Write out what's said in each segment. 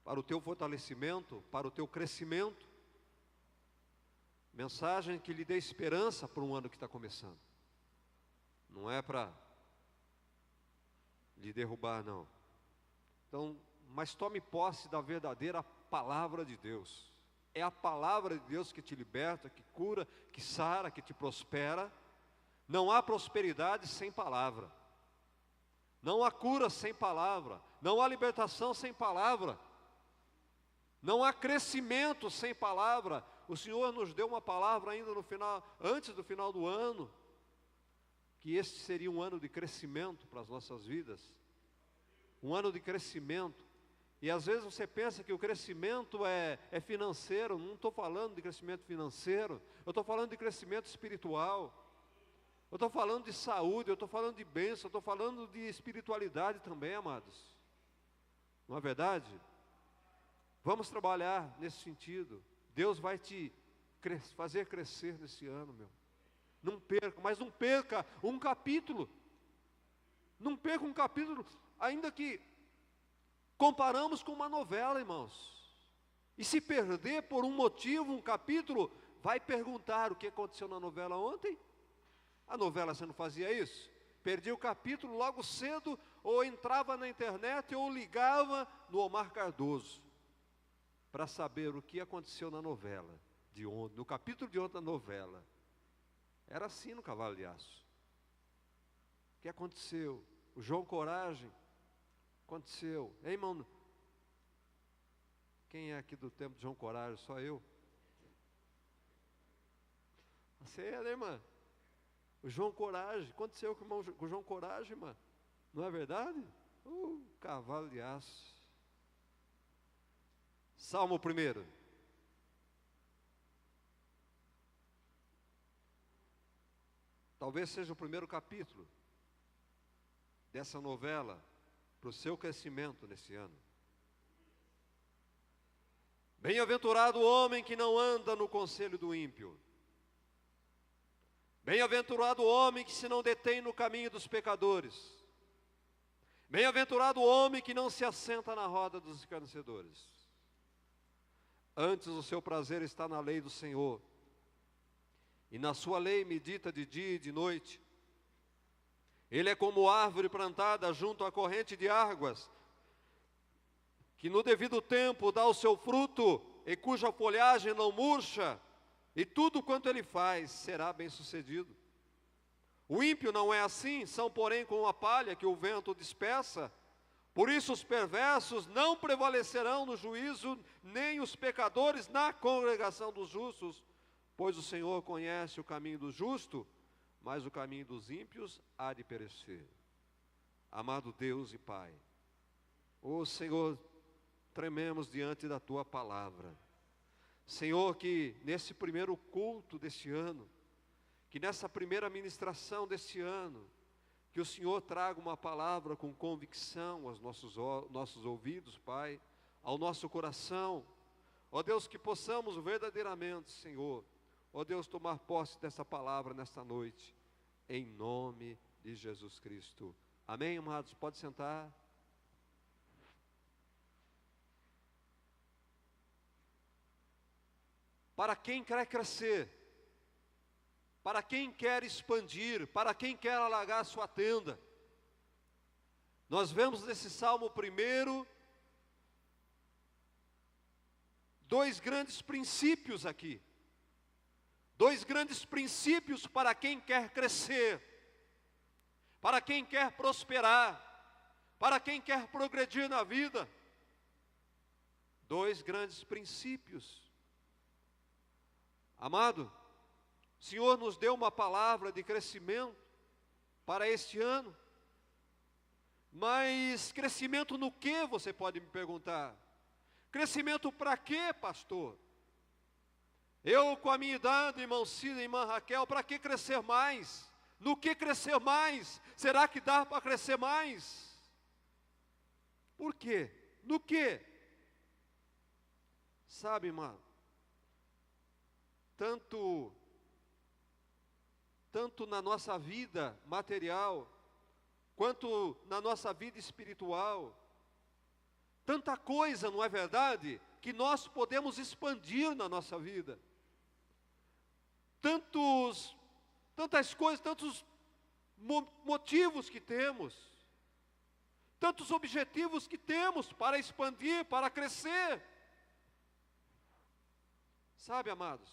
para o teu fortalecimento, para o teu crescimento. Mensagem que lhe dê esperança para um ano que está começando. Não é para lhe derrubar, não. Então, mas tome posse da verdadeira palavra de Deus. É a palavra de Deus que te liberta, que cura, que sara, que te prospera. Não há prosperidade sem palavra. Não há cura sem palavra. Não há libertação sem palavra. Não há crescimento sem palavra. O Senhor nos deu uma palavra ainda no final, antes do final do ano, que este seria um ano de crescimento para as nossas vidas. Um ano de crescimento. E às vezes você pensa que o crescimento é financeiro. Não estou falando de crescimento financeiro. Eu estou falando de crescimento espiritual. Eu estou falando de saúde, eu estou falando de bênção, eu estou falando de espiritualidade também, amados. Não é verdade? Vamos trabalhar nesse sentido. Deus vai te fazer crescer nesse ano, meu. Não perca, mas não perca um capítulo. Não perca um capítulo, ainda que comparamos com uma novela, irmãos. E se perder por um motivo, um capítulo, vai perguntar o que aconteceu na novela ontem? A novela você não fazia isso? Perdia o capítulo logo cedo, ou entrava na internet, ou ligava no Omar Cardoso, para saber o que aconteceu na novela de ontem, no capítulo de ontem da novela. Era assim no Cavalo de Aço. O que aconteceu? O João Coragem aconteceu. Ei, irmão, quem é aqui do tempo de João Coragem? Só eu. Você é, né, irmã? O João Coragem, aconteceu com o João Coragem, irmã? Não é verdade? Cavalo de Aço. Salmo 1. Talvez seja o primeiro capítulo dessa novela para o seu crescimento nesse ano. Bem-aventurado o homem que não anda no conselho do ímpio. Bem-aventurado o homem que se não detém no caminho dos pecadores. Bem-aventurado o homem que não se assenta na roda dos escarnecedores. Antes o seu prazer está na lei do Senhor, e na sua lei medita de dia e de noite. Ele é como árvore plantada junto à corrente de águas, que no devido tempo dá o seu fruto, e cuja folhagem não murcha, e tudo quanto ele faz será bem sucedido. O ímpio não é assim, são porém como a palha que o vento dispersa. Por isso os perversos não prevalecerão no juízo, nem os pecadores na congregação dos justos, pois o Senhor conhece o caminho do justo, mas o caminho dos ímpios há de perecer. Amado Deus e Pai, ó Senhor, trememos diante da Tua palavra. Senhor, que nesse primeiro culto deste ano, que nessa primeira ministração deste ano, que o Senhor traga uma palavra com convicção aos nossos ouvidos, Pai, ao nosso coração. Ó Deus, que possamos verdadeiramente, Senhor, ó Deus, tomar posse dessa palavra nesta noite, em nome de Jesus Cristo. Amém, amados? Pode sentar. Para quem quer crescer, para quem quer expandir, para quem quer alargar sua tenda, nós vemos nesse Salmo 1 dois grandes princípios aqui. Dois grandes princípios para quem quer crescer, para quem quer prosperar, para quem quer progredir na vida. Dois grandes princípios. Amado, o Senhor nos deu uma palavra de crescimento para este ano. Mas crescimento no que, você pode me perguntar? Crescimento para quê, pastor? Eu com a minha idade, irmão Cida e irmã Raquel, para que crescer mais? No que crescer mais? Será que dá para crescer mais? Por quê? No que? Sabe, irmão, tanto na nossa vida material, quanto na nossa vida espiritual, Tanta coisa, não é verdade, que nós podemos expandir na nossa vida. Tantas coisas, tantos motivos que temos, tantos objetivos que temos para expandir, para crescer. Sabe, amados,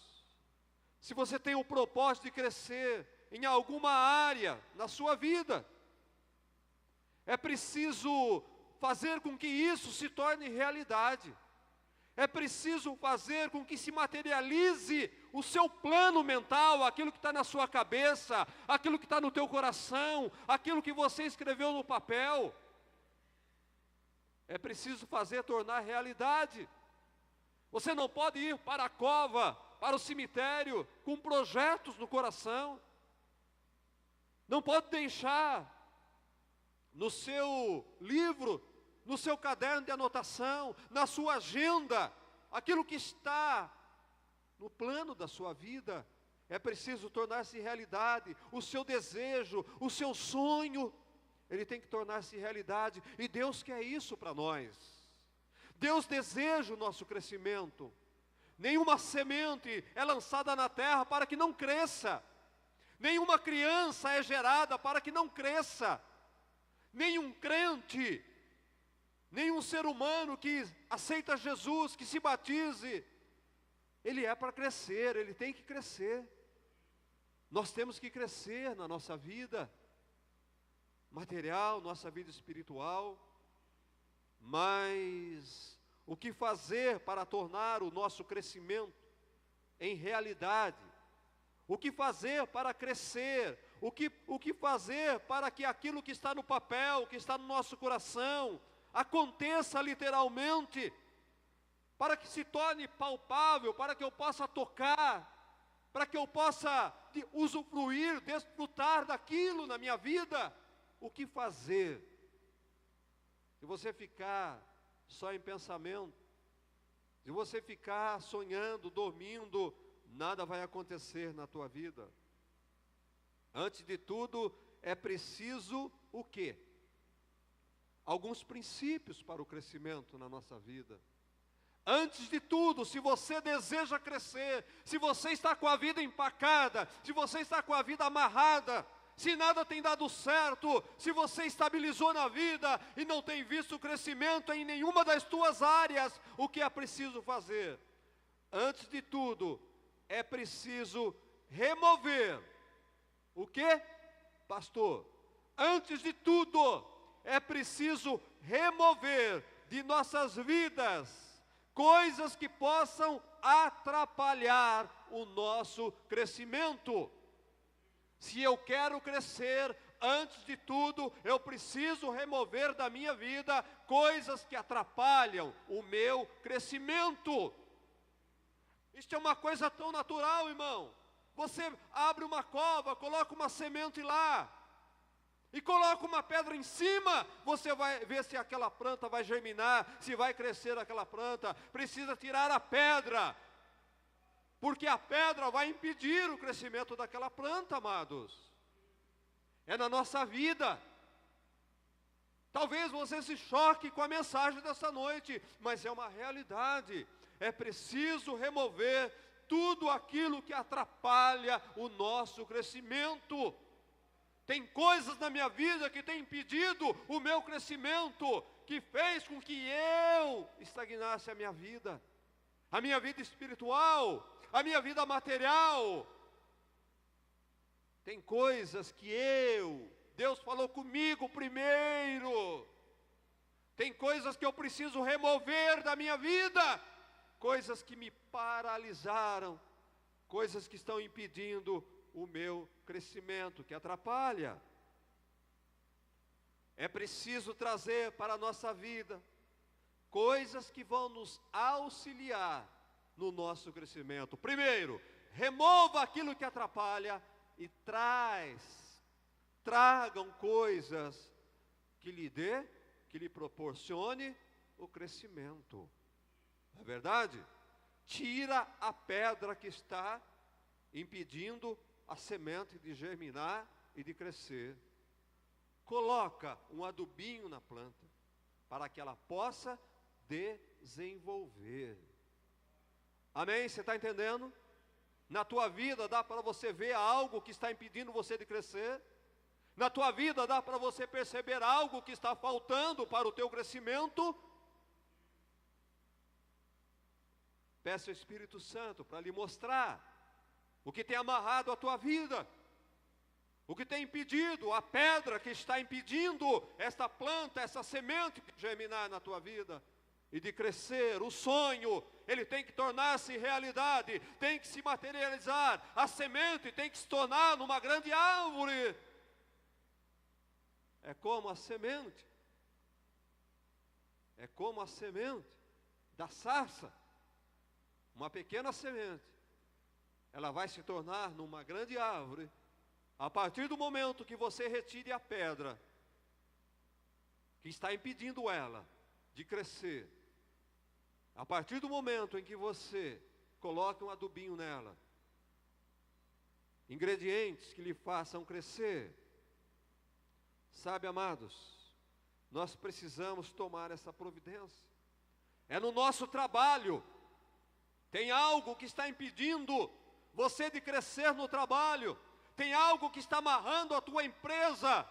se você tem o propósito de crescer em alguma área na sua vida, é preciso fazer com que isso se torne realidade. É preciso fazer com que se materialize o seu plano mental, aquilo que está na sua cabeça, aquilo que está no teu coração, aquilo que você escreveu no papel. É preciso fazer tornar realidade. Você não pode ir para a cova, para o cemitério, com projetos no coração. Não pode deixar no seu livro, no seu caderno de anotação, na sua agenda, aquilo que está no plano da sua vida. É preciso tornar-se realidade. O seu desejo, o seu sonho, ele tem que tornar-se realidade. E Deus quer isso para nós. Deus deseja o nosso crescimento. Nenhuma semente é lançada na terra para que não cresça. Nenhuma criança é gerada para que não cresça. Nenhum crente, nenhum ser humano que aceita Jesus, que se batize, ele é para crescer, ele tem que crescer. Nós temos que crescer na nossa vida material, nossa vida espiritual. Mas o que fazer para tornar o nosso crescimento em realidade? O que fazer para crescer? O que fazer para que aquilo que está no papel, que está no nosso coração, aconteça literalmente, para que se torne palpável, para que eu possa tocar, para que eu possa usufruir, desfrutar daquilo na minha vida? O que fazer? Se você ficar só em pensamento, se você ficar sonhando, dormindo, nada vai acontecer na tua vida. Antes de tudo, é preciso o quê? Alguns princípios para o crescimento na nossa vida. Antes de tudo, se você deseja crescer, se você está com a vida empacada, se você está com a vida amarrada, se nada tem dado certo, se você estabilizou na vida e não tem visto crescimento em nenhuma das tuas áreas, o que é preciso fazer? Antes de tudo, é preciso remover. O quê, pastor? Antes de tudo, é preciso remover de nossas vidas coisas que possam atrapalhar o nosso crescimento. Se eu quero crescer, antes de tudo, eu preciso remover da minha vida coisas que atrapalham o meu crescimento. Isso é uma coisa tão natural, irmão. Você abre uma cova, coloca uma semente lá, e coloca uma pedra em cima, você vai ver se aquela planta vai germinar, se vai crescer aquela planta. Precisa tirar a pedra, porque a pedra vai impedir o crescimento daquela planta, amados. É na nossa vida. Talvez você se choque com a mensagem dessa noite, mas é uma realidade. É preciso remover tudo aquilo que atrapalha o nosso crescimento. Tem coisas na minha vida que têm impedido o meu crescimento, que fez com que eu estagnasse a minha vida espiritual, a minha vida material. Tem coisas que Deus falou comigo primeiro. Tem coisas que eu preciso remover da minha vida, coisas que me paralisaram, coisas que estão impedindo o meu crescimento, que atrapalha. É preciso trazer para a nossa vida coisas que vão nos auxiliar no nosso crescimento. Primeiro, remova aquilo que atrapalha e tragam coisas que lhe proporcione o crescimento. Não é verdade? Tira a pedra que está impedindo a semente de germinar e de crescer. Coloca um adubinho na planta, para que ela possa desenvolver. Amém? Você está entendendo? Na tua vida dá para você ver algo que está impedindo você de crescer? Na tua vida dá para você perceber algo que está faltando para o teu crescimento? Peça ao Espírito Santo para lhe mostrar o que tem amarrado a tua vida, o que tem impedido, a pedra que está impedindo esta planta, essa semente de germinar na tua vida e de crescer. O sonho, ele tem que tornar-se realidade, tem que se materializar. A semente tem que se tornar numa grande árvore. É como a semente da sarça, uma pequena semente. Ela vai se tornar numa grande árvore a partir do momento que você retire a pedra que está impedindo ela de crescer. A partir do momento em que você coloca um adubinho nela, ingredientes que lhe façam crescer. Sabe, amados, nós precisamos tomar essa providência. É no nosso trabalho. Tem algo que está impedindo você de crescer no trabalho. Tem algo que está amarrando a tua empresa.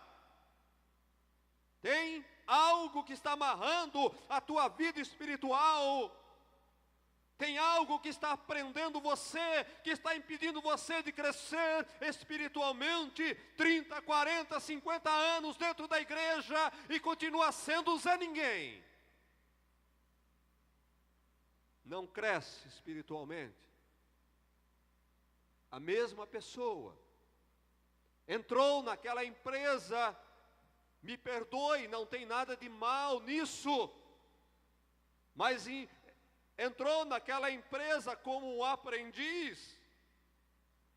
Tem algo que está amarrando a tua vida espiritual. Tem algo que está prendendo você, que está impedindo você de crescer espiritualmente. 30, 40, 50 anos dentro da igreja e continua sendo Zé Ninguém. Não cresce espiritualmente. A mesma pessoa entrou naquela empresa, me perdoe, não tem nada de mal nisso, mas entrou naquela empresa como um aprendiz,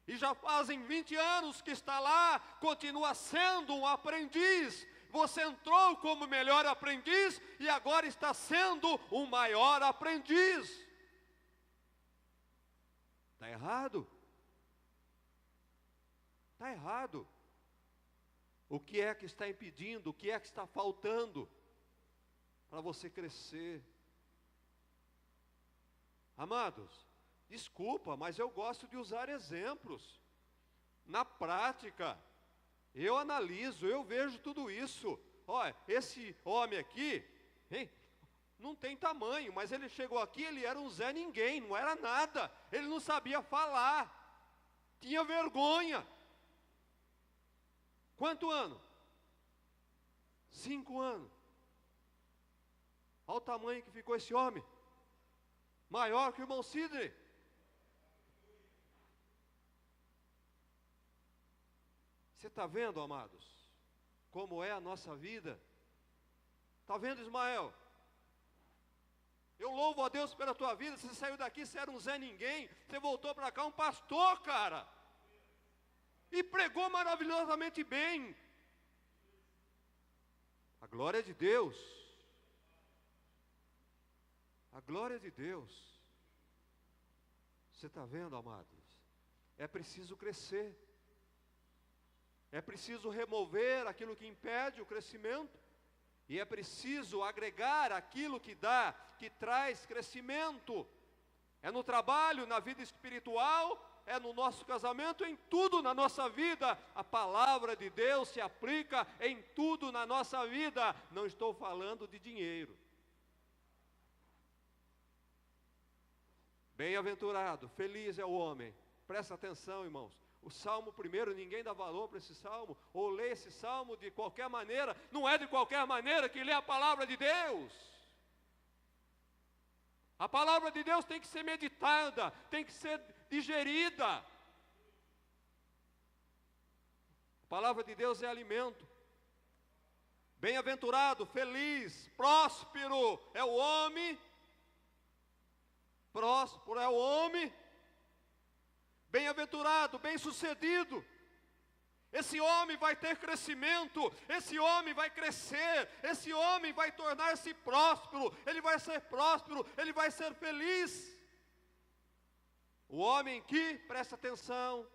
e já fazem 20 anos que está lá, continua sendo um aprendiz. Você entrou como melhor aprendiz, e agora está sendo o maior aprendiz. Está errado? Está errado. O que é que está impedindo, o que é que está faltando para você crescer? Amados, desculpa, mas eu gosto de usar exemplos. Na prática, eu analiso, eu vejo tudo isso. Olha, esse homem aqui, hein, não tem tamanho, mas ele chegou aqui, ele era um Zé Ninguém, não era nada. Ele não sabia falar, tinha vergonha. Quanto ano? 5 anos. Olha o tamanho que ficou esse homem. Maior que o irmão Sidney. Você está vendo, amados, como é a nossa vida? Está vendo, Ismael? Eu louvo a Deus pela tua vida. Você saiu daqui, você era um Zé Ninguém. Você voltou para cá, um pastor, cara. E pregou maravilhosamente bem. A glória de Deus. A glória de Deus. Você está vendo, amados? É preciso crescer. É preciso remover aquilo que impede o crescimento. E é preciso agregar aquilo que dá, que traz crescimento. É no trabalho, na vida espiritual, é no nosso casamento, em tudo na nossa vida. A palavra de Deus se aplica em tudo na nossa vida. Não estou falando de dinheiro. Bem-aventurado, feliz é o homem. Presta atenção, irmãos. O Salmo 1, ninguém dá valor para esse Salmo, ou lê esse Salmo de qualquer maneira. Não é de qualquer maneira que lê a palavra de Deus. A palavra de Deus tem que ser meditada, tem que ser digerida. A palavra de Deus é alimento. Bem-aventurado, feliz, próspero é o homem. Próspero é o homem. Bem-aventurado, bem-sucedido. Esse homem vai ter crescimento, esse homem vai crescer, esse homem vai tornar-se próspero, ele vai ser próspero, ele vai ser feliz. O homem que, presta atenção,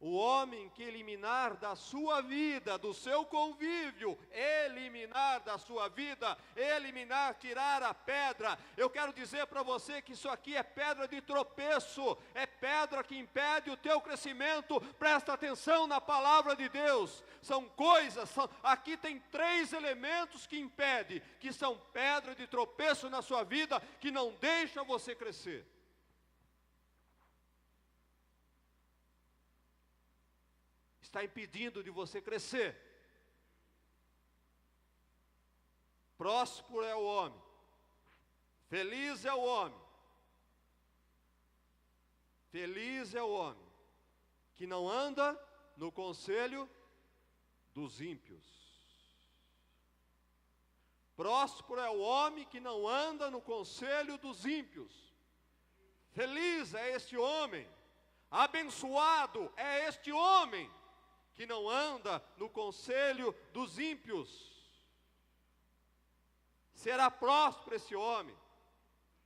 O homem que eliminar da sua vida, do seu convívio, eliminar da sua vida, eliminar, tirar a pedra. Eu quero dizer para você que isso aqui é pedra de tropeço, é pedra que impede o teu crescimento. Presta atenção na palavra de Deus. São coisas, aqui tem 3 elementos que impedem, que são pedra de tropeço na sua vida, que não deixa você crescer. Está impedindo de você crescer. Próspero é o homem, feliz é o homem, feliz é o homem que não anda no conselho dos ímpios. Próspero é o homem que não anda no conselho dos ímpios. Feliz é este homem, abençoado é este homem que não anda no conselho dos ímpios. Será próspero esse homem,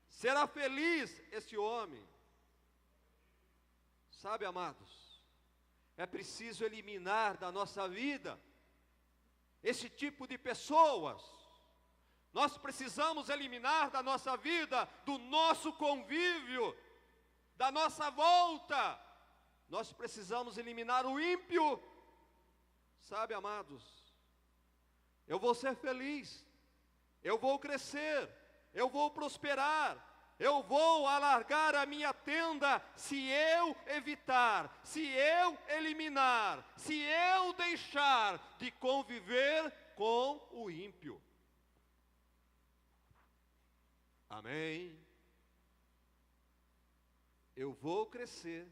será feliz esse homem. Sabe, amados, é preciso eliminar da nossa vida esse tipo de pessoas. Nós precisamos eliminar da nossa vida, do nosso convívio, da nossa volta. Nós precisamos eliminar o ímpio. Sabe, amados, eu vou ser feliz, eu vou crescer, eu vou prosperar, eu vou alargar a minha tenda se eu evitar, se eu eliminar, se eu deixar de conviver com o ímpio. Amém? Eu vou crescer,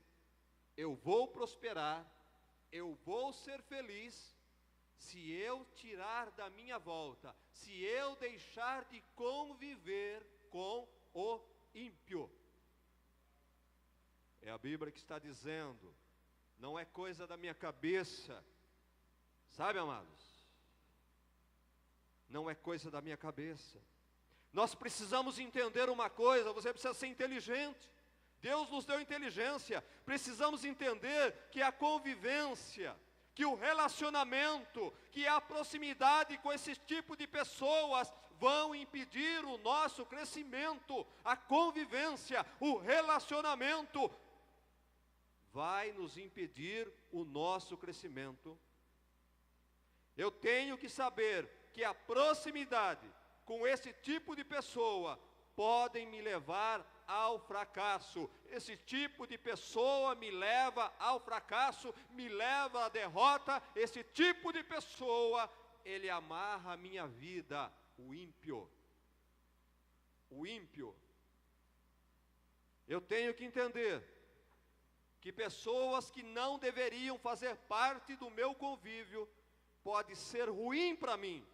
eu vou prosperar, eu vou ser feliz se eu tirar da minha volta, se eu deixar de conviver com o ímpio. É a Bíblia que está dizendo, não é coisa da minha cabeça. Sabe, amados? Não é coisa da minha cabeça. Nós precisamos entender uma coisa, você precisa ser inteligente. Deus nos deu inteligência. Precisamos entender que a convivência, que o relacionamento, que a proximidade com esse tipo de pessoas vão impedir o nosso crescimento. A convivência, o relacionamento vai nos impedir o nosso crescimento. Eu tenho que saber que a proximidade com esse tipo de pessoa podem me levar ao fracasso. Esse tipo de pessoa me leva ao fracasso, me leva à derrota. Esse tipo de pessoa, ele amarra a minha vida. O ímpio. O ímpio. Eu tenho que entender que pessoas que não deveriam fazer parte do meu convívio pode ser ruim para mim.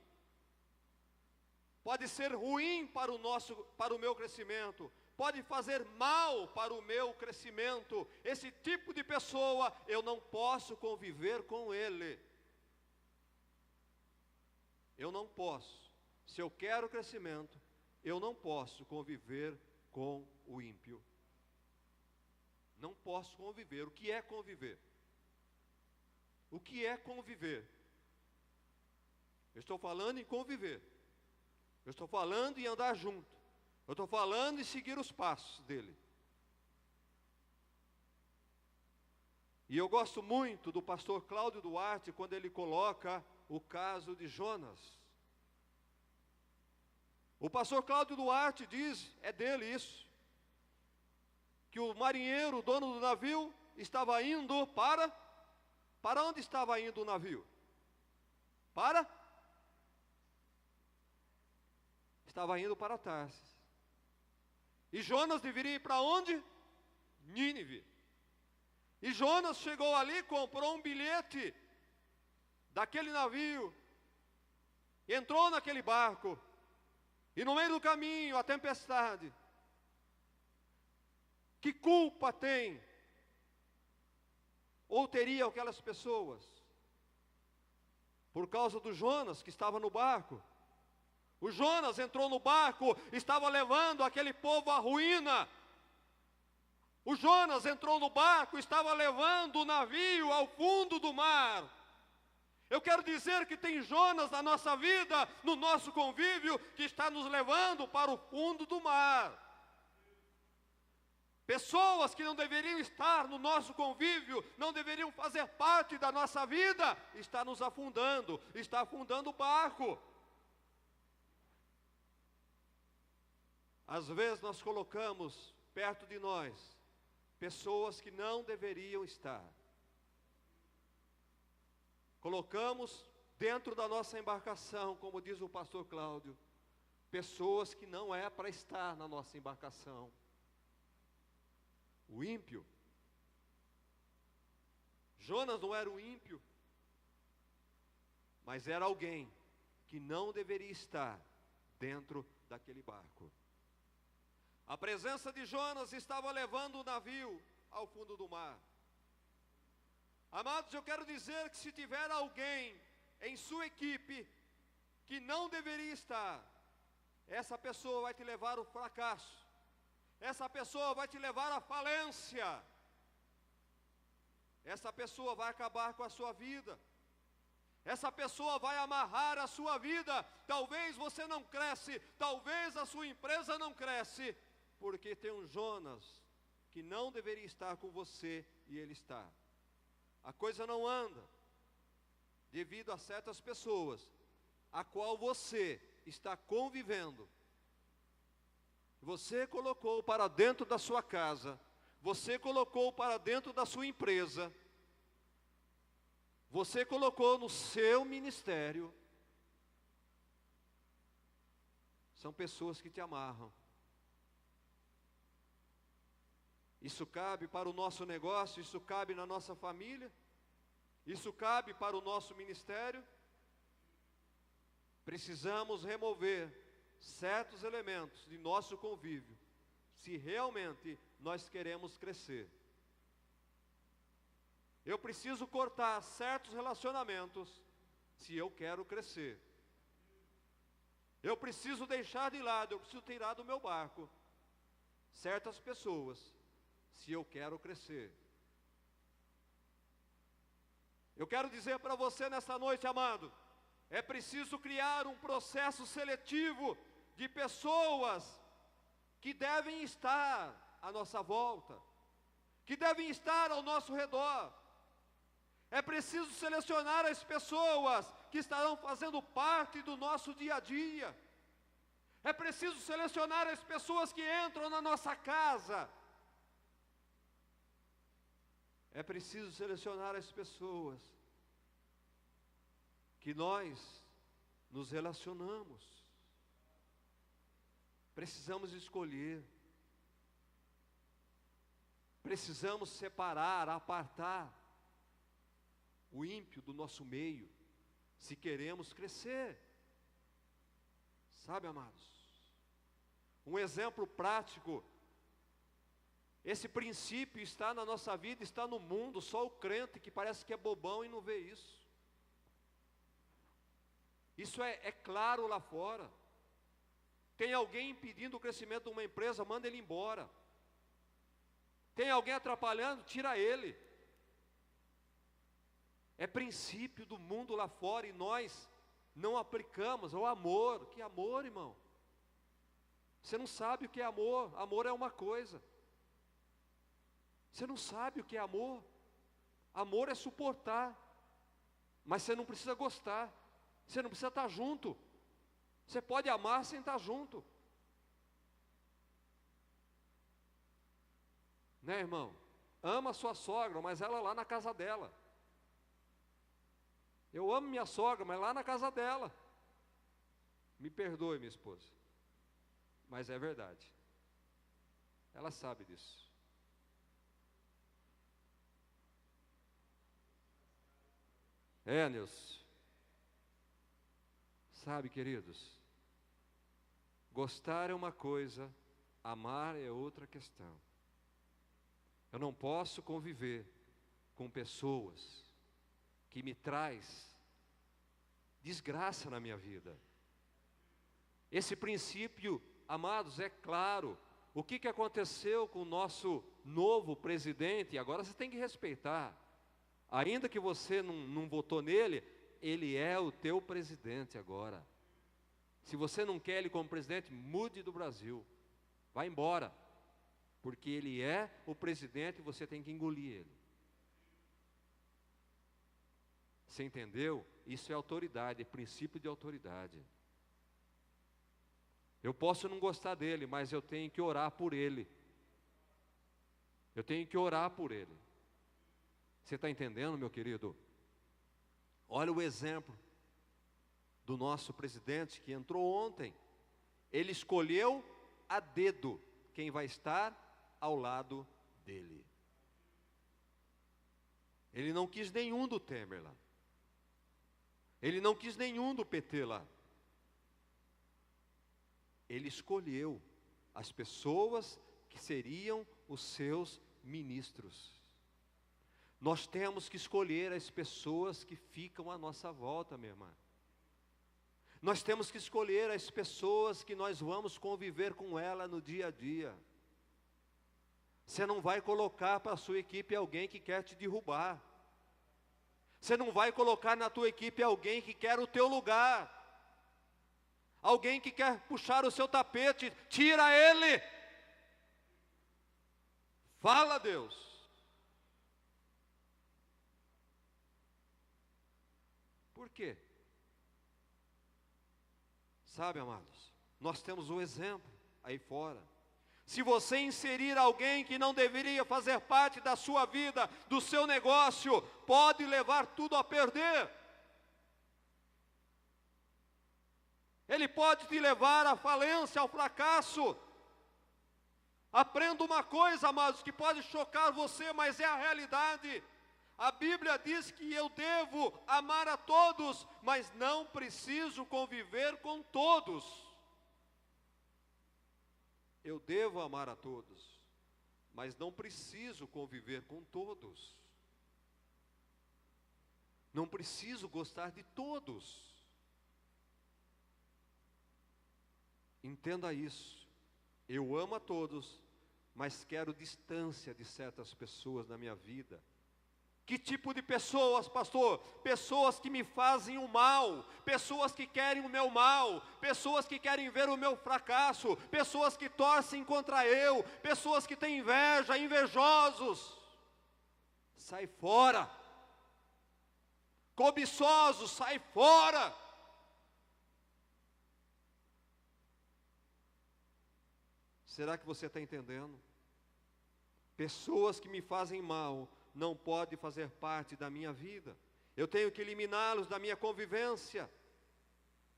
Pode ser ruim para o meu crescimento, pode fazer mal para o meu crescimento. Esse tipo de pessoa, eu não posso conviver com ele. Eu não posso. Se eu quero crescimento, eu não posso conviver com o ímpio. Não posso conviver. O que é conviver? O que é conviver? Eu estou falando em conviver. Eu estou falando em andar junto. Eu estou falando em seguir os passos dele. E eu gosto muito do pastor Cláudio Duarte, quando ele coloca o caso de Jonas. O pastor Cláudio Duarte diz, é dele isso, que o marinheiro, o dono do navio, estava indo para onde estava indo o navio? Estava indo para Tarsis. E Jonas deveria ir para onde? Nínive. E Jonas chegou ali, comprou um bilhete daquele navio, entrou naquele barco, e no meio do caminho, a tempestade. Que culpa tem? Ou teriam aquelas pessoas? Por causa do Jonas que estava no barco. O Jonas entrou no barco, estava levando aquele povo à ruína. O Jonas entrou no barco, estava levando o navio ao fundo do mar. Eu quero dizer que tem Jonas na nossa vida, no nosso convívio, que está nos levando para o fundo do mar. Pessoas que não deveriam estar no nosso convívio, não deveriam fazer parte da nossa vida, está nos afundando, está afundando o barco. Às vezes nós colocamos perto de nós pessoas que não deveriam estar. Colocamos dentro da nossa embarcação, como diz o pastor Cláudio, pessoas que não é para estar na nossa embarcação. O ímpio. Jonas não era o ímpio, mas era alguém que não deveria estar dentro daquele barco. A presença de Jonas estava levando o navio ao fundo do mar. Amados, eu quero dizer que se tiver alguém em sua equipe que não deveria estar, essa pessoa vai te levar ao fracasso. Essa pessoa vai te levar à falência. Essa pessoa vai acabar com a sua vida. Essa pessoa vai amarrar a sua vida. Talvez você não cresce, talvez a sua empresa não cresce, porque tem um Jonas que não deveria estar com você e ele está. A coisa não anda devido a certas pessoas a qual você está convivendo. Você colocou para dentro da sua casa, você colocou para dentro da sua empresa, você colocou no seu ministério. São pessoas que te amarram. Isso cabe para o nosso negócio, isso cabe na nossa família, isso cabe para o nosso ministério. Precisamos remover certos elementos de nosso convívio, se realmente nós queremos crescer. Eu preciso cortar certos relacionamentos, se eu quero crescer. Eu preciso deixar de lado, eu preciso tirar do meu barco certas pessoas, se eu quero crescer. Eu quero dizer para você nessa noite, amado, é preciso criar um processo seletivo de pessoas que devem estar à nossa volta, que devem estar ao nosso redor. É preciso selecionar as pessoas que estarão fazendo parte do nosso dia a dia. É preciso selecionar as pessoas que entram na nossa casa. É preciso selecionar as pessoas que nós nos relacionamos. Precisamos escolher. Precisamos separar, apartar o ímpio do nosso meio, se queremos crescer. Sabe, amados? Um exemplo prático. Esse princípio está na nossa vida, está no mundo. Só o crente que parece que é bobão e não vê isso. Isso é claro lá fora. Tem alguém impedindo o crescimento de uma empresa, manda ele embora. Tem alguém atrapalhando, tira ele. É princípio do mundo lá fora e nós não aplicamos. O amor. Que amor, irmão? Você não sabe o que é amor. Amor é uma coisa. Você não sabe o que é amor. Amor é suportar. Mas você não precisa gostar. Você não precisa estar junto. Você pode amar sem estar junto. Né, irmão? Ama a sua sogra, mas ela lá na casa dela. Eu amo minha sogra, mas lá na casa dela. Me perdoe, minha esposa, mas é verdade. Ela sabe disso. Nilson. Sabe, queridos, gostar é uma coisa, amar é outra questão. Eu não posso conviver com pessoas que me traz desgraça na minha vida. Esse princípio, amados, é claro, o que aconteceu com o nosso novo presidente? Agora você tem que respeitar. Ainda que você não votou nele, ele é o teu presidente agora. Se você não quer ele como presidente, mude do Brasil. Vá embora. Porque ele é o presidente e você tem que engolir ele. Você entendeu? Isso é autoridade, é princípio de autoridade. Eu posso não gostar dele, mas eu tenho que orar por ele. Eu tenho que orar por ele. Você está entendendo, meu querido? Olha o exemplo do nosso presidente que entrou ontem. Ele escolheu a dedo quem vai estar ao lado dele. Ele não quis nenhum do Temer lá. Ele não quis nenhum do PT lá. Ele escolheu as pessoas que seriam os seus ministros. Nós temos que escolher as pessoas que ficam à nossa volta, minha irmã. Nós temos que escolher as pessoas que nós vamos conviver com ela no dia a dia. Você não vai colocar para a sua equipe alguém que quer te derrubar. Você não vai colocar na tua equipe alguém que quer o teu lugar. Alguém que quer puxar o seu tapete, tira ele. Fala, Deus. Por quê? Sabe, amados, nós temos um exemplo aí fora. Se você inserir alguém que não deveria fazer parte da sua vida, do seu negócio, pode levar tudo a perder. Ele pode te levar à falência, ao fracasso. Aprenda uma coisa, amados, que pode chocar você, mas é a realidade. A Bíblia diz que eu devo amar a todos, mas não preciso conviver com todos. Eu devo amar a todos, mas não preciso conviver com todos. Não preciso gostar de todos. Entenda isso. Eu amo a todos, mas quero distância de certas pessoas na minha vida. Que tipo de pessoas, pastor? Pessoas que me fazem o mal, pessoas que querem o meu mal, pessoas que querem ver o meu fracasso, pessoas que torcem contra eu, pessoas que têm inveja, invejosos. Sai fora. Cobiçosos, sai fora. Será que você está entendendo? Pessoas que me fazem mal não podem fazer parte da minha vida. Eu tenho que eliminá-los da minha convivência.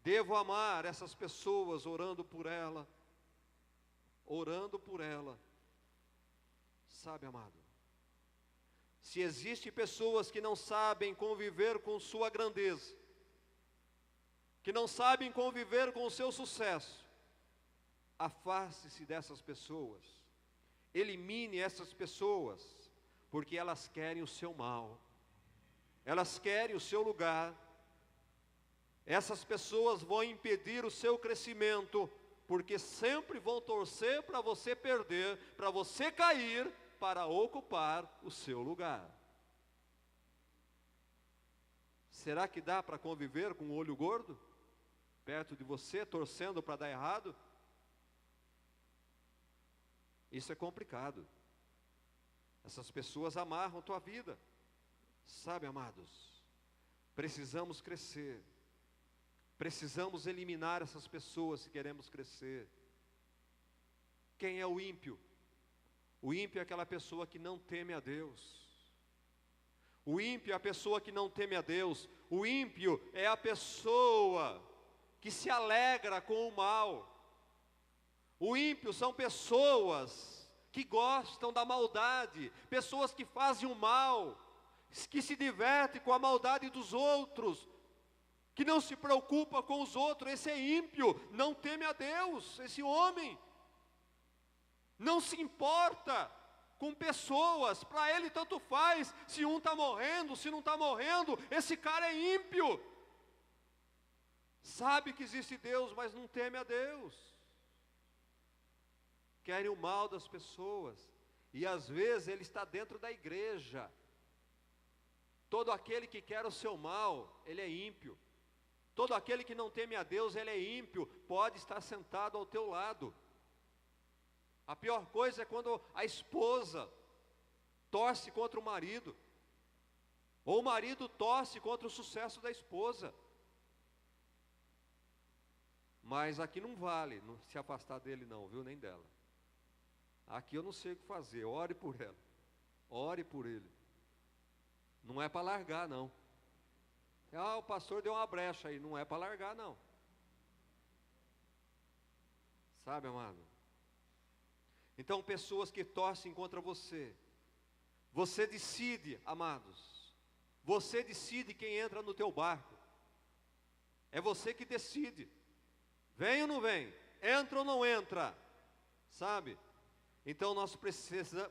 Devo amar essas pessoas, orando por ela. Orando por ela. Sabe, amado? Se existem pessoas que não sabem conviver com sua grandeza, que não sabem conviver com o seu sucesso, afaste-se dessas pessoas. Elimine essas pessoas. Porque elas querem o seu mal, elas querem o seu lugar. Essas pessoas vão impedir o seu crescimento, porque sempre vão torcer para você perder, para você cair, para ocupar o seu lugar. Será que dá para conviver com o olho gordo, perto de você, torcendo para dar errado? Isso é complicado. Essas pessoas amarram a tua vida. Sabe, amados, precisamos crescer. Precisamos eliminar essas pessoas se queremos crescer. Quem é o ímpio? O ímpio é aquela pessoa que não teme a Deus. O ímpio é a pessoa que não teme a Deus. O ímpio é a pessoa que se alegra com o mal. O ímpio são pessoas que gostam da maldade, pessoas que fazem o mal, que se divertem com a maldade dos outros, que não se preocupa com os outros. Esse é ímpio, não teme a Deus. Esse homem não se importa com pessoas, para ele tanto faz se um está morrendo, se não está morrendo. Esse cara é ímpio, sabe que existe Deus, mas não teme a Deus. querem o mal das pessoas, e às vezes ele está dentro da igreja. Todo aquele que quer o seu mal, ele é ímpio. Todo aquele que não teme a Deus, ele é ímpio, pode estar sentado ao teu lado. A pior coisa é quando a esposa torce contra o marido, ou o marido torce contra o sucesso da esposa. Mas aqui não vale se afastar dele não, viu, nem dela. Aqui eu não sei o que fazer, ore por ela, ore por ele. Não é para largar não. O pastor deu uma brecha aí, não é para largar não. Sabe, amado? Então, pessoas que torcem contra você, você decide, amados, você decide quem entra no teu barco. É você que decide. Vem ou não vem? Entra ou não entra? Sabe? Então nós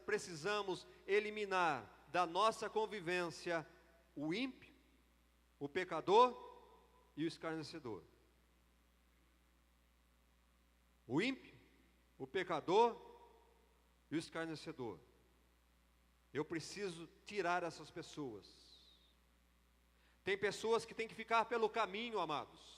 precisamos eliminar da nossa convivência o ímpio, o pecador e o escarnecedor. O ímpio, o pecador e o escarnecedor. Eu preciso tirar essas pessoas. Tem pessoas que têm que ficar pelo caminho, amados.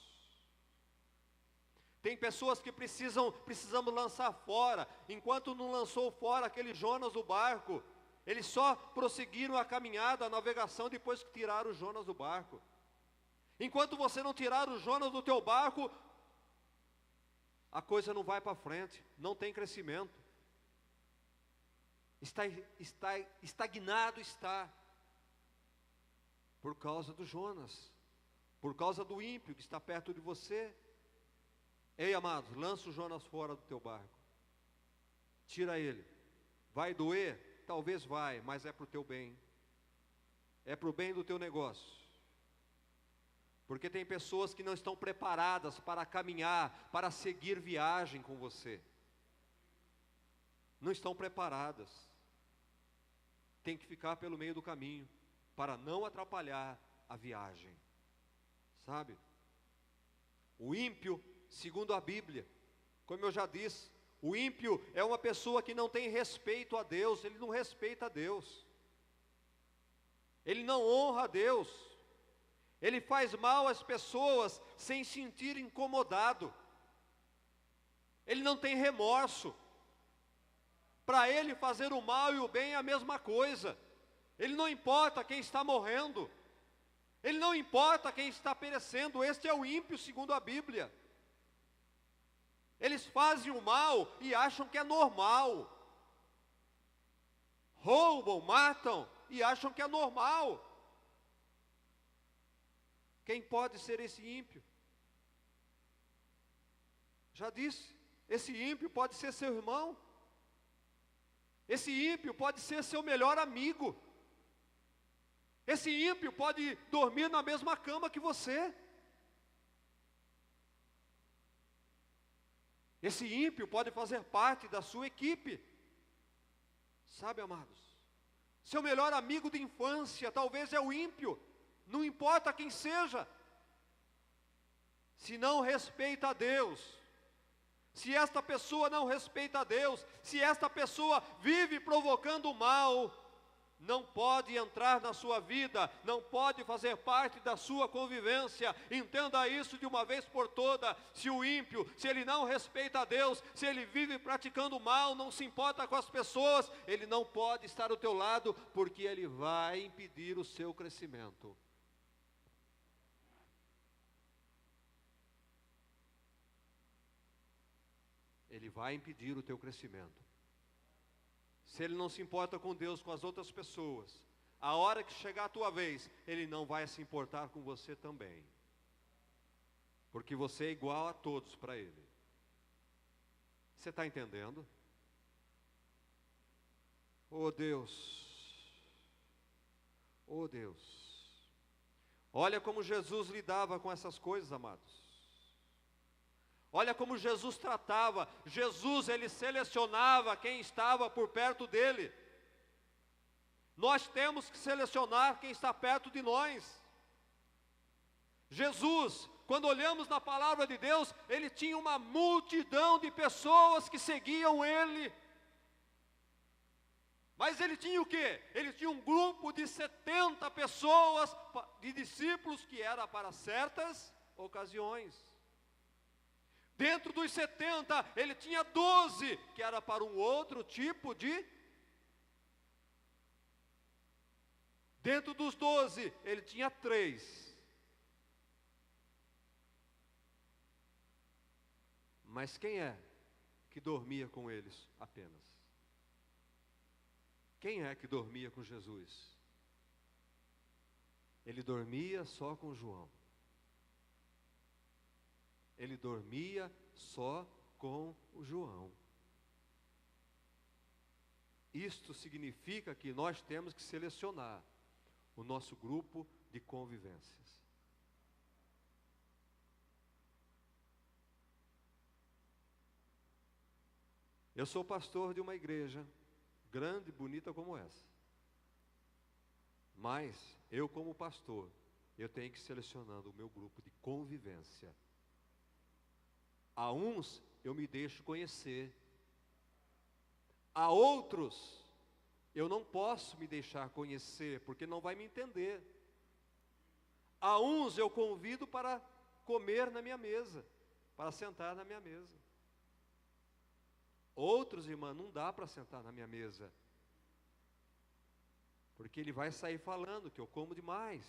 Tem pessoas que precisamos lançar fora. Enquanto não lançou fora aquele Jonas do barco, eles só prosseguiram a caminhada, a navegação, depois que tiraram o Jonas do barco. Enquanto você não tirar o Jonas do teu barco, a coisa não vai para frente, não tem crescimento. Estagnado está. Por causa do Jonas, por causa do ímpio que está perto de você. Ei, amados, lança o Jonas fora do teu barco. Tira ele. Vai doer? Talvez vai, mas é para o teu bem. É para o bem do teu negócio. Porque tem pessoas que não estão preparadas para caminhar, para seguir viagem com você. Não estão preparadas. Tem que ficar pelo meio do caminho, para não atrapalhar a viagem. Sabe? O ímpio, segundo a Bíblia, como eu já disse, o ímpio é uma pessoa que não tem respeito a Deus, ele não respeita a Deus, ele não honra a Deus, ele faz mal às pessoas sem sentir incomodado, ele não tem remorso. Para ele fazer o mal e o bem é a mesma coisa. Ele não importa quem está morrendo, ele não importa quem está perecendo. Este é o ímpio segundo a Bíblia. Eles fazem o mal e acham que é normal. Roubam, matam e acham que é normal. Quem pode ser esse ímpio? Já disse, esse ímpio pode ser seu irmão. Esse ímpio pode ser seu melhor amigo. Esse ímpio pode dormir na mesma cama que você. Esse ímpio pode fazer parte da sua equipe. Sabe, amados? Seu melhor amigo de infância talvez é o ímpio. Não importa quem seja. Se não respeita a Deus, se esta pessoa não respeita a Deus, se esta pessoa vive provocando o mal, não pode entrar na sua vida, não pode fazer parte da sua convivência. Entenda isso de uma vez por toda. Se o ímpio, se ele não respeita a Deus, se ele vive praticando o mal, não se importa com as pessoas, ele não pode estar ao teu lado, porque ele vai impedir o seu crescimento. Ele vai impedir o teu crescimento. Se ele não se importa com Deus, com as outras pessoas, a hora que chegar a tua vez, ele não vai se importar com você também. Porque você é igual a todos para ele. Você está entendendo? Oh Deus, oh Deus. Olha como Jesus lidava com essas coisas, amados. Olha como Jesus tratava. Jesus, ele selecionava quem estava por perto dele. Nós temos que selecionar quem está perto de nós. Jesus, quando olhamos na palavra de Deus, ele tinha uma multidão de pessoas que seguiam ele. Mas ele tinha o quê? Ele tinha um grupo de 70 pessoas, de discípulos, que era para certas ocasiões. Dentro dos 70, ele tinha 12, que era para um outro tipo de... Dentro dos 12, ele tinha 3. Mas quem é que dormia com eles apenas? Quem é que dormia com Jesus? Ele dormia só com João. Ele dormia só com o João. Isto significa que nós temos que selecionar o nosso grupo de convivências. Eu sou pastor de uma igreja grande e bonita como essa. Mas eu, como pastor, eu tenho que ir selecionando o meu grupo de convivência. A uns eu me deixo conhecer. A outros eu não posso me deixar conhecer, porque não vai me entender. A uns eu convido para comer na minha mesa, para sentar na minha mesa. Outros, irmã, não dá para sentar na minha mesa, porque ele vai sair falando que eu como demais.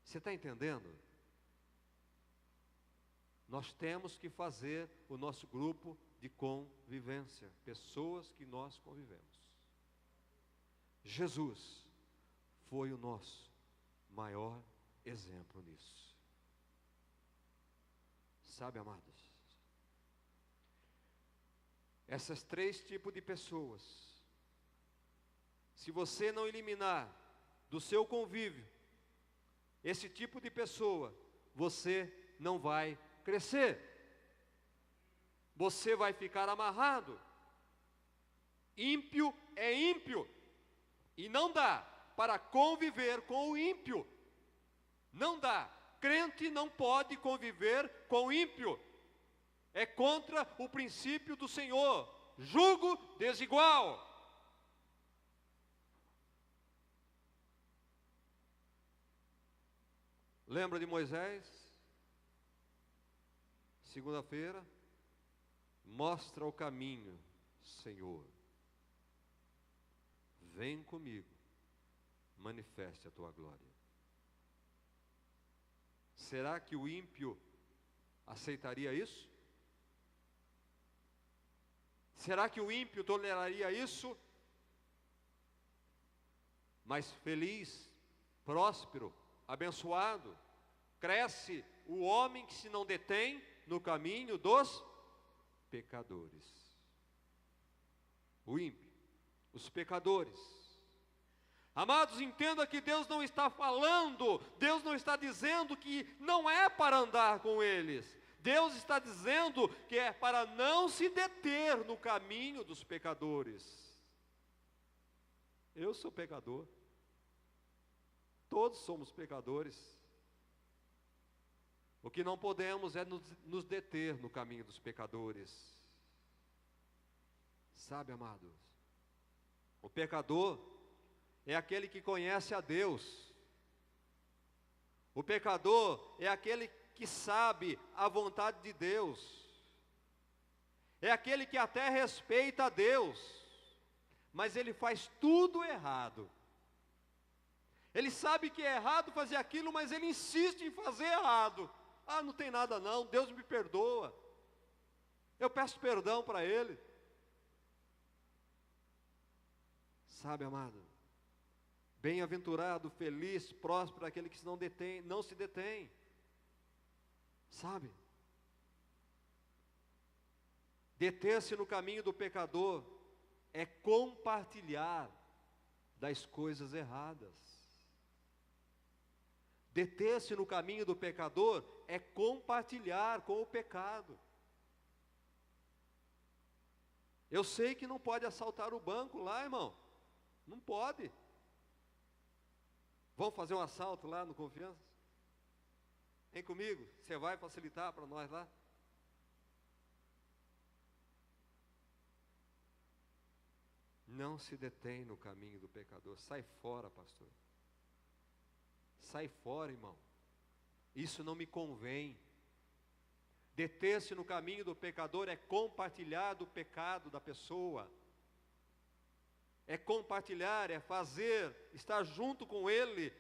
Você está entendendo? Nós temos que fazer o nosso grupo de convivência, pessoas que nós convivemos. Jesus foi o nosso maior exemplo nisso. Sabe, amados? Essas 3 tipos de pessoas, se você não eliminar do seu convívio esse tipo de pessoa, você não vai crescer. Você vai ficar amarrado. Ímpio é ímpio. E não dá para conviver com o ímpio. Não dá. Crente não pode conviver com o ímpio. É contra o princípio do Senhor. Jugo desigual. Lembra de Moisés? Segunda-feira. Mostra o caminho, Senhor. Vem comigo. Manifeste a tua glória. Será que o ímpio aceitaria isso? Será que o ímpio toleraria isso? Mas feliz, próspero, abençoado, cresce o homem que se não detém no caminho dos pecadores. O ímpio, os pecadores. Amados, entenda que Deus não está falando, Deus não está dizendo que não é para andar com eles. Deus está dizendo que é para não se deter no caminho dos pecadores. Eu sou pecador. Todos somos pecadores. O que não podemos é nos deter no caminho dos pecadores. Sabe, amados? O pecador é aquele que conhece a Deus. O pecador é aquele que sabe a vontade de Deus. É aquele que até respeita a Deus, mas ele faz tudo errado. Ele sabe que é errado fazer aquilo, mas ele insiste em fazer errado. Ah, não tem nada não, Deus me perdoa. Eu peço perdão para Ele. Sabe, amado? Bem-aventurado, feliz, próspero aquele que não se detém. Sabe? Deter-se no caminho do pecador é compartilhar das coisas erradas. Deter-se no caminho do pecador é compartilhar com o pecado. Eu sei que não pode assaltar o banco lá, irmão. Não pode. Vamos fazer um assalto lá no Confiança? Vem comigo, você vai facilitar para nós lá? Não se detém no caminho do pecador. Sai fora, pastor. Sai fora, irmão. Isso não me convém. Deter-se no caminho do pecador é compartilhar do pecado da pessoa. É compartilhar, é fazer, estar junto com ele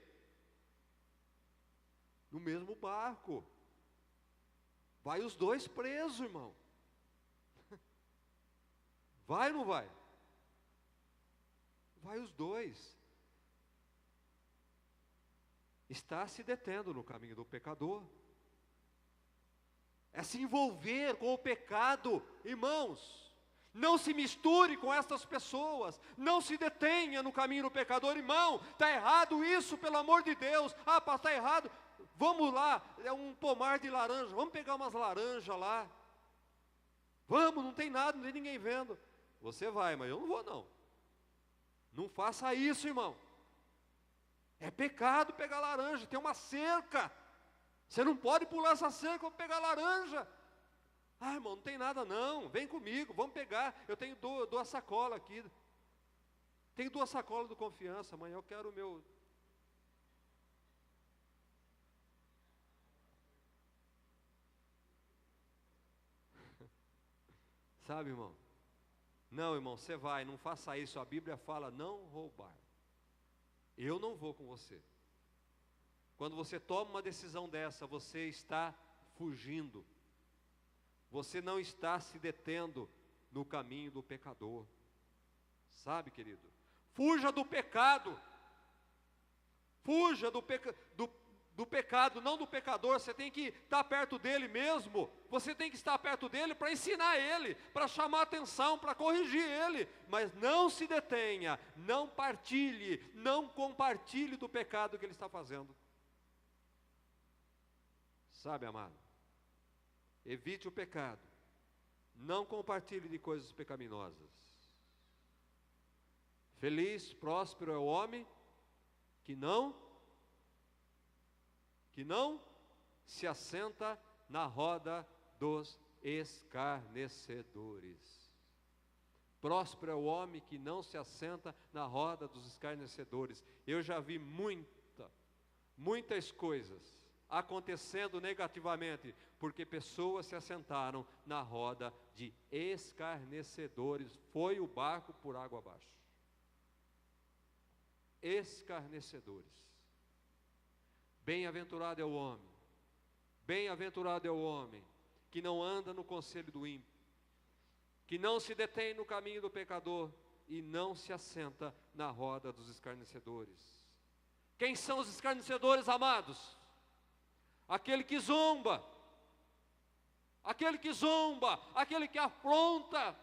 no mesmo barco. Vai os dois presos, irmão. Vai ou não vai? Vai os dois. Está se detendo no caminho do pecador. É se envolver com o pecado, irmãos. Não se misture com essas pessoas. Não se detenha no caminho do pecador, irmão. Está errado isso, pelo amor de Deus. Ah, pastor, está errado. Vamos lá, é um pomar de laranja. Vamos pegar umas laranjas lá. Vamos, não tem nada, não tem ninguém vendo. Você vai, mas eu não vou não. Não faça isso, irmão. É pecado pegar laranja, tem uma cerca. Você não pode pular essa cerca para pegar laranja. Ah, irmão, não tem nada não, vem comigo, vamos pegar. Eu tenho duas sacolas aqui. Tenho 2 sacolas do Confiança, amanhã eu quero o meu. Sabe, irmão? Não, irmão, você vai, não faça isso. A Bíblia fala não roubar. Eu não vou com você. Quando você toma uma decisão dessa, você está fugindo. Você não está se detendo no caminho do pecador. Sabe, querido? Fuja do pecado. Fuja do pecado, não do pecador. Você tem que estar perto dele mesmo. Você tem que estar perto dele para ensinar ele, para chamar atenção, para corrigir ele. Mas não se detenha, não partilhe, não compartilhe do pecado que ele está fazendo. Sabe, amado? Evite o pecado. Não compartilhe de coisas pecaminosas. Feliz, próspero é o homem que não se assenta na roda dos escarnecedores. Próspero é o homem que não se assenta na roda dos escarnecedores. Eu já vi muitas coisas acontecendo negativamente, porque pessoas se assentaram na roda de escarnecedores. Foi o barco por água abaixo. Escarnecedores. Bem-aventurado é o homem que não anda no conselho do ímpio, que não se detém no caminho do pecador e não se assenta na roda dos escarnecedores. Quem são os escarnecedores, amados? Aquele que zomba, aquele que afronta,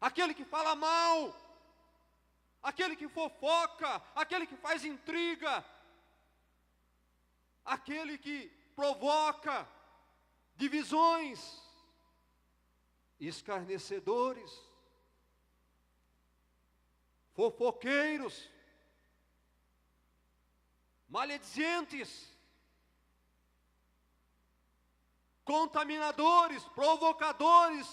aquele que fala mal, aquele que fofoca, aquele que faz intriga, aquele que provoca divisões, escarnecedores, fofoqueiros, maledizentes, contaminadores, provocadores,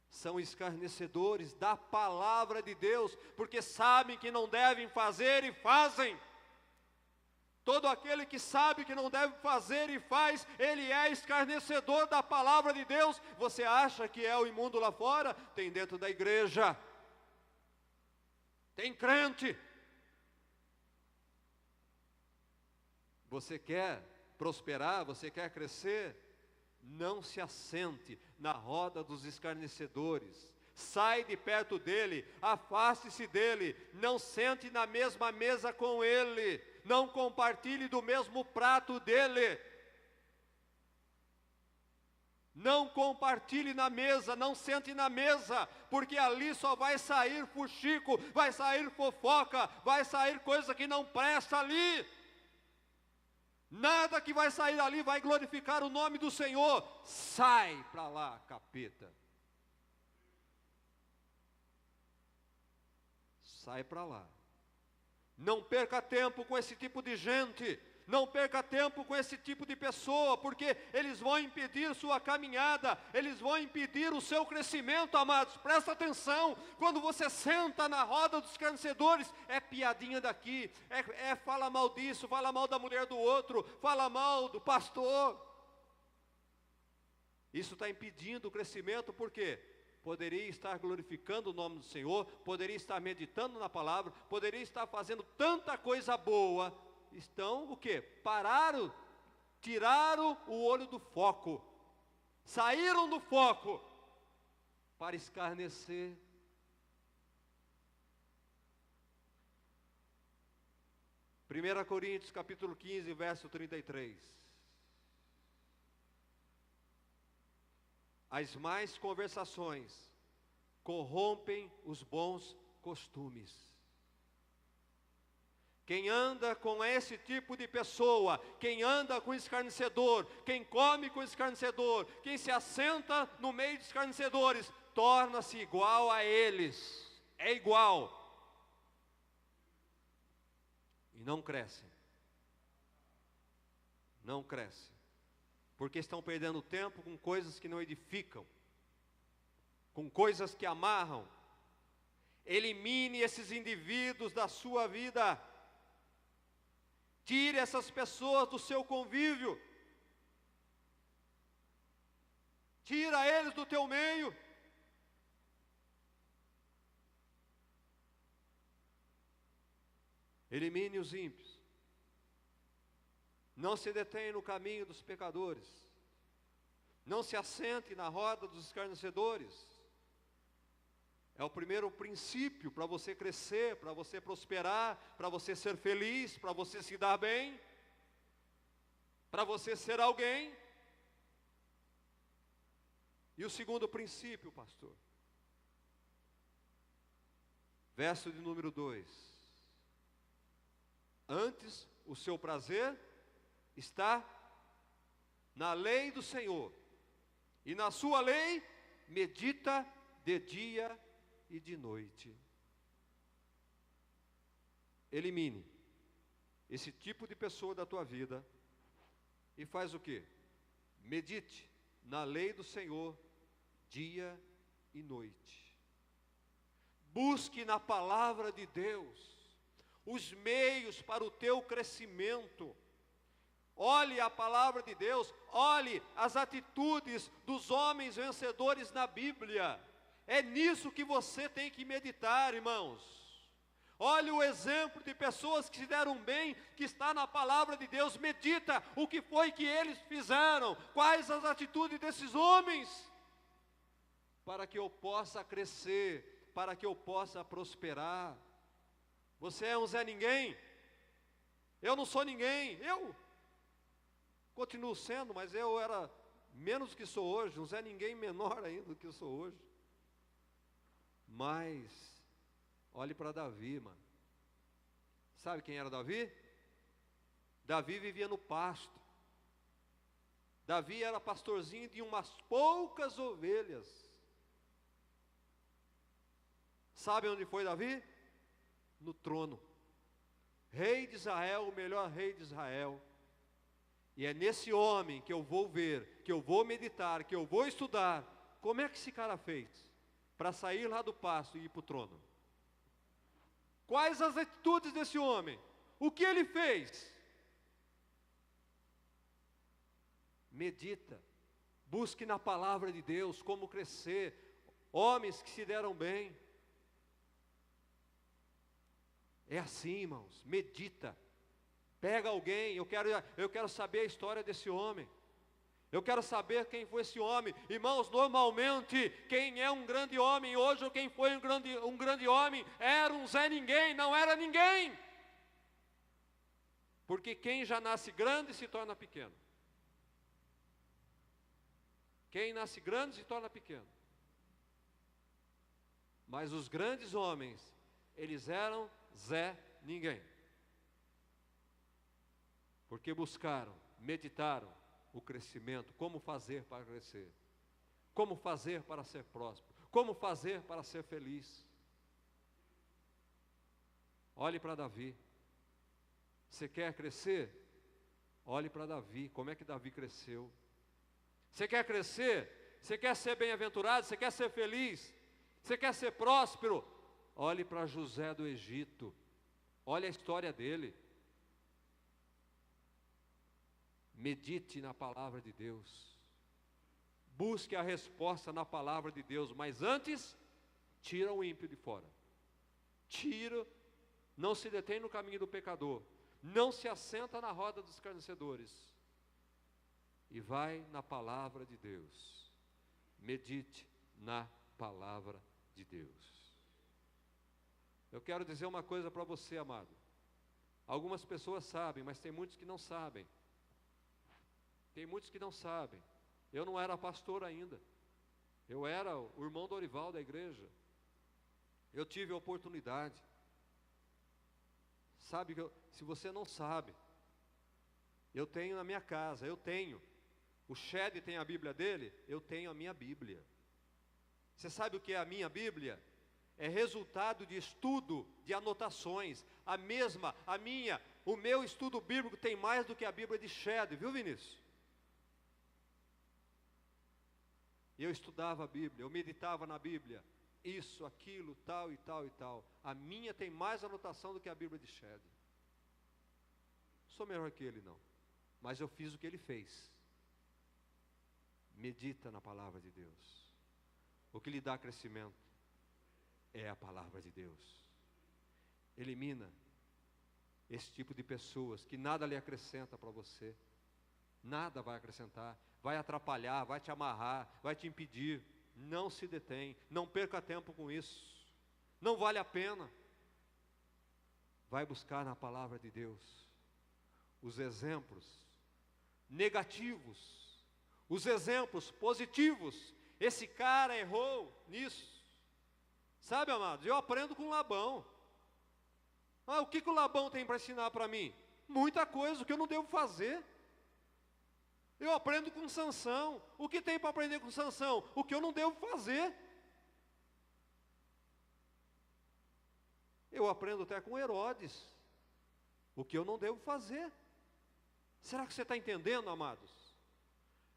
são escarnecedores da palavra de Deus, porque sabem que não devem fazer e fazem. Todo aquele que sabe que não deve fazer e faz, ele é escarnecedor da palavra de Deus. Você acha que é o imundo lá fora? Tem dentro da igreja. Tem crente. Você quer prosperar, você quer crescer? Não se assente na roda dos escarnecedores. Sai de perto dele, afaste-se dele, não sente na mesma mesa com ele, não compartilhe do mesmo prato dele. Não compartilhe na mesa, não sente na mesa, porque ali só vai sair fuxico, vai sair fofoca, vai sair coisa que não presta ali. Nada que vai sair ali vai glorificar o nome do Senhor. Sai para lá, capeta. Sai para lá. Não perca tempo com esse tipo de gente. Não perca tempo com esse tipo de pessoa, porque eles vão impedir sua caminhada, eles vão impedir o seu crescimento, amados. Presta atenção, quando você senta na roda dos escarnecedores, é piadinha daqui, fala mal disso, fala mal da mulher do outro, fala mal do pastor. Isso está impedindo o crescimento, por quê? Poderia estar glorificando o nome do Senhor, poderia estar meditando na palavra, poderia estar fazendo tanta coisa boa. Estão o quê? Pararam, tiraram o olho do foco, saíram do foco para escarnecer. Primeira Coríntios capítulo 15, verso 33. As más conversações corrompem os bons costumes. Quem anda com esse tipo de pessoa, quem anda com escarnecedor, quem come com escarnecedor, quem se assenta no meio de escarnecedores, torna-se igual a eles, é igual. E não cresce. Não cresce. Porque estão perdendo tempo com coisas que não edificam, com coisas que amarram. Elimine esses indivíduos da sua vida. Tire essas pessoas do seu convívio. Tira eles do teu meio. Elimine os ímpios. Não se detenha no caminho dos pecadores. Não se assente na roda dos escarnecedores. É o primeiro princípio para você crescer, para você prosperar, para você ser feliz, para você se dar bem, para você ser alguém. E o segundo princípio, pastor, verso de número 2. Antes, o seu prazer está na lei do Senhor, e na sua lei medita de dia e de noite. Elimine esse tipo de pessoa da tua vida e faz o quê? Medite na lei do Senhor dia e noite. Busque na palavra de Deus os meios para o teu crescimento. Olhe a palavra de Deus, olhe as atitudes dos homens vencedores na Bíblia. É nisso que você tem que meditar, irmãos. Olhe o exemplo de pessoas que se deram bem, que está na palavra de Deus. Medita o que foi que eles fizeram, quais as atitudes desses homens, para que eu possa crescer, para que eu possa prosperar. Você é um Zé Ninguém? Eu não sou ninguém. Eu continuo sendo, mas eu era menos do que sou hoje, um Zé Ninguém menor ainda do que eu sou hoje. Mas, olhe para Davi, mano. Sabe quem era Davi? Davi vivia no pasto. Davi era pastorzinho de umas poucas ovelhas. Sabe onde foi Davi? No trono. Rei de Israel, o melhor rei de Israel. E é nesse homem que eu vou ver, que eu vou meditar, que eu vou estudar. Como é que esse cara fez para sair lá do pasto e ir para o trono? Quais as atitudes desse homem? O que ele fez? Medita, busque na palavra de Deus como crescer. Homens que se deram bem. É assim, irmãos, medita. Pega alguém, eu quero saber a história desse homem. Eu quero saber quem foi esse homem. Irmãos, normalmente, quem é um grande homem hoje, ou quem foi um grande homem, era um Zé Ninguém, não era ninguém. Porque quem já nasce grande se torna pequeno. Quem nasce grande se torna pequeno. Mas os grandes homens, eles eram Zé Ninguém. Porque buscaram, meditaram o crescimento, como fazer para crescer, como fazer para ser próspero, como fazer para ser feliz. Olhe para Davi. Você quer crescer? Olhe para Davi. Como é que Davi cresceu? Você quer crescer? Você quer ser bem-aventurado? Você quer ser feliz? Você quer ser próspero? Olhe para José do Egito. Olhe a história dele. Medite na palavra de Deus. Busque a resposta na palavra de Deus. Mas antes, tira o ímpio de fora. Tira, não se detém no caminho do pecador. Não se assenta na roda dos escarnecedores. E vai na palavra de Deus. Medite na palavra de Deus. Eu quero dizer uma coisa para você, amado. Algumas pessoas sabem, mas tem muitos que não sabem. Tem muitos que não sabem. Eu não era pastor ainda. Eu era o irmão Dorival da igreja. Eu tive a oportunidade. Sabe, se você não sabe, eu tenho na minha casa, o Shed tem a Bíblia dele, eu tenho a minha Bíblia. Você sabe o que é a minha Bíblia? É resultado de estudo, de anotações. O meu estudo bíblico tem mais do que a Bíblia de Shed, viu, Vinícius? Eu estudava a Bíblia, eu meditava na Bíblia. Isso, aquilo, tal e tal e tal. A minha tem mais anotação do que a Bíblia de Shed. Sou melhor que ele, não. Mas eu fiz o que ele fez. Medita na palavra de Deus. O que lhe dá crescimento é a palavra de Deus. Elimina esse tipo de pessoas que nada lhe acrescenta para você. Nada vai acrescentar. Vai atrapalhar, vai te amarrar, vai te impedir. Não se detém, não perca tempo com isso. Não vale a pena. Vai buscar na palavra de Deus os exemplos negativos, os exemplos positivos. Esse cara errou nisso. Sabe, amados, eu aprendo com Labão. O que o Labão tem para ensinar para mim? Muita coisa, o que eu não devo fazer. Eu aprendo com Sansão. O que tem para aprender com Sansão? O que eu não devo fazer. Eu aprendo até com Herodes. O que eu não devo fazer. Será que você está entendendo, amados?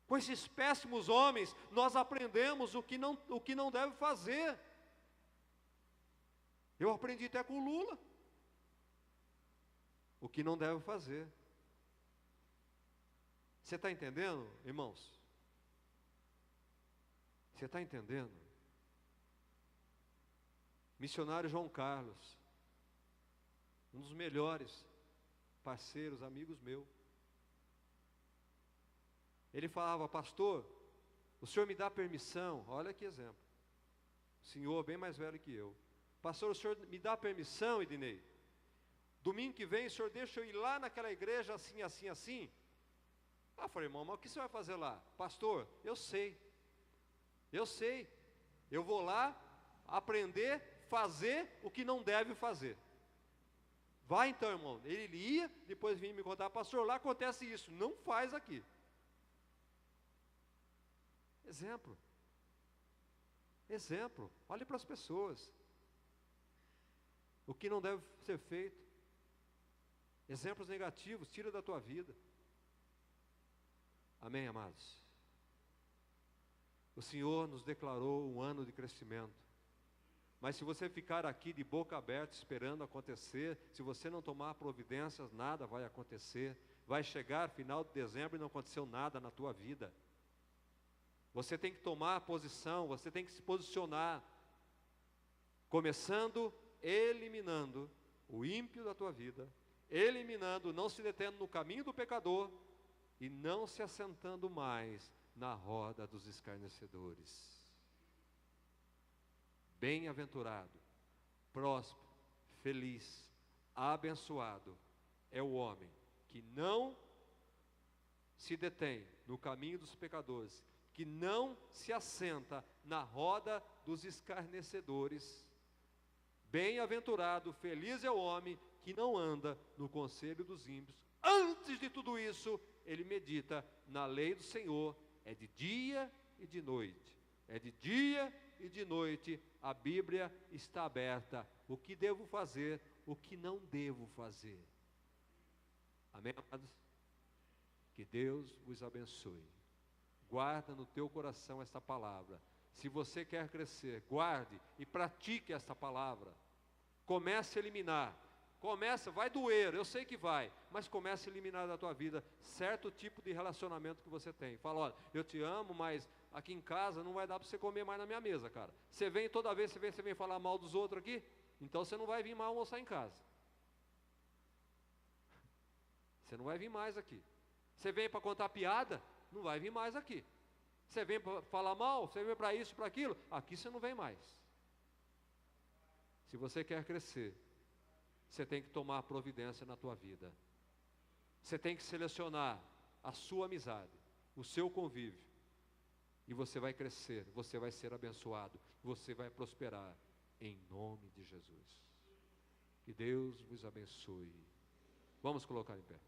Com esses péssimos homens, nós aprendemos o que não deve fazer. Eu aprendi até com Lula. O que não deve fazer. Você está entendendo, irmãos? Você está entendendo? Missionário João Carlos, um dos melhores parceiros, amigos meus. Ele falava: pastor, o senhor me dá permissão? Olha que exemplo. O senhor bem mais velho que eu. Pastor, o senhor me dá permissão, Ednei? Domingo que vem o senhor deixa eu ir lá naquela igreja assim, assim, assim? Eu falei: irmão, mas o que você vai fazer lá? Pastor, eu sei. Eu vou lá aprender, fazer o que não deve fazer. Vai então, irmão. Ele ia, depois vinha me contar: pastor, lá acontece isso. Não faz aqui. Exemplo. Olhe para as pessoas. O que não deve ser feito. Exemplos negativos, tira da tua vida. Amém, amados? O Senhor nos declarou um ano de crescimento. Mas se você ficar aqui de boca aberta esperando acontecer, se você não tomar providências, nada vai acontecer. Vai chegar final de dezembro e não aconteceu nada na tua vida. Você tem que tomar posição, você tem que se posicionar. Começando eliminando o ímpio da tua vida, eliminando, não se detendo no caminho do pecador e não se assentando mais na roda dos escarnecedores. Bem-aventurado, próspero, feliz, abençoado é o homem que não se detém no caminho dos pecadores, que não se assenta na roda dos escarnecedores. Bem-aventurado, feliz é o homem que não anda no conselho dos ímpios. Antes de tudo isso, ele medita na lei do Senhor. É de dia e de noite. É de dia e de noite. A Bíblia está aberta. O que devo fazer? o que não devo fazer. Amém, amados? Que Deus vos abençoe. Guarda no teu coração esta palavra. Se você quer crescer, guarde e pratique esta palavra. Comece a eliminar. Vai doer, eu sei que vai, mas comece a eliminar da tua vida certo tipo de relacionamento que você tem. Fala, olha, eu te amo, mas aqui em casa não vai dar para você comer mais na minha mesa, cara. Você vem toda vez, você vem falar mal dos outros aqui, então você não vai vir mais almoçar em casa. Você não vai vir mais aqui. Você vem para contar piada, não vai vir mais aqui. Você vem para falar mal, você vem para isso, para aquilo, aqui você não vem mais. Se você quer crescer, você tem que tomar providência na tua vida. Você tem que selecionar a sua amizade, o seu convívio. E você vai crescer, você vai ser abençoado, você vai prosperar, em nome de Jesus. Que Deus vos abençoe. Vamos colocar em pé.